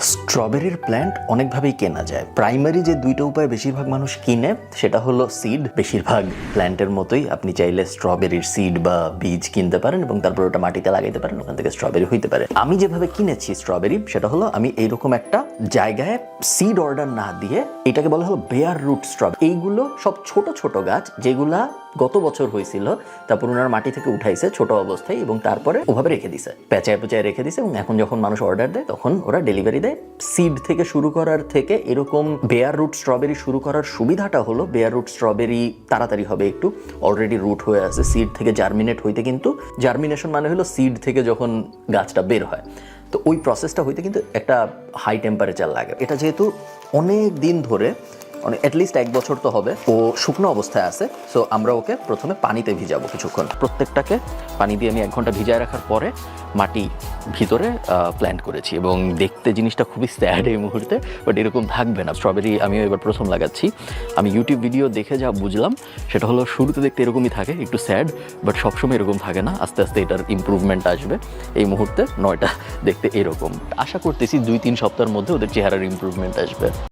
স্ট্রবেরির plant অনেকভাবেই কেনা যায়। প্রাইমারি যে দুইটা উপায় বেশিরভাগ মানুষ কিনে সেটা হলো সিড। বেশিরভাগ প্ল্যান্টের মতোই আপনি চাইলে স্ট্রবেরির সিড বা বীজ কিনতে পারেন এবং তারপর ওটা মাটিতে লাগাইতে পারেন, ওখান থেকে স্ট্রবেরি হইতে পারে। আমি যেভাবে কিনেছি স্ট্রবেরি সেটা হলো আমি এইরকম একটা জায়গায় সিড অর্ডার না দিয়ে, এটাকে বলা হলো বেয়ার রুট স্ট্রবেরি। এইগুলো সব ছোট ছোট গাছ যেগুলা গত বছর হয়েছিল, তারপর ওনার মাটি থেকে উঠাইছে ছোট অবস্থায় এবং তারপরে ওভাবে রেখে দিছে, পেঁচায় পেঁচায় রেখে দিছে। এবং এখন যখন মানুষ অর্ডার দেয় তখন ওরা ডেলিভারি দেয়। সিড থেকে শুরু করার থেকে এরকম বেয়ার রুট স্ট্রবেরি শুরু করার সুবিধাটা হলো বেয়ার রুট স্ট্রবেরি তাড়াতাড়ি হবে, একটু অলরেডি রুট হয়ে আছে। সিড থেকে জার্মিনেট হইতে, কিন্তু জার্মিনেশন মানে হলো সিড থেকে যখন গাছটা বের হয়, তো ওই প্রসেসটা হইতে কিন্তু একটা হাই টেম্পারেচার লাগে। এটা যেহেতু অনেক দিন ধরে, অ্যাটলিস্ট 1 বছর তো হবে ও শুকনো অবস্থায় আছে, সো আমরা ওকে প্রথমে পানিতে ভিজাবো কিছুক্ষণ। প্রত্যেকটাকে পানি দিয়ে আমি 1 ঘন্টা ভিজায় রাখার পরে মাটি ভিতরে প্ল্যান্ট করেছি এবং দেখতে জিনিসটা খুবই স্যাড এই মুহূর্তে, বাট এরকম থাকবে না। স্ট্রবেরি আমিও এবার প্রথম লাগাচ্ছি। আমি ইউটিউব ভিডিও দেখে যা বুঝলাম সেটা হলো শুরুতে দেখতে এরকমই থাকে, একটু স্যাড, বাট সবসময় এরকম থাকে না। আস্তে আস্তে এটার ইমপ্রুভমেন্ট আসবে। এই মুহূর্তে নয়টা দেখতে এরকম। আশা করতেছি 2-3 সপ্তাহের মধ্যে ওদের চেহারার ইমপ্রুভমেন্ট আসবে।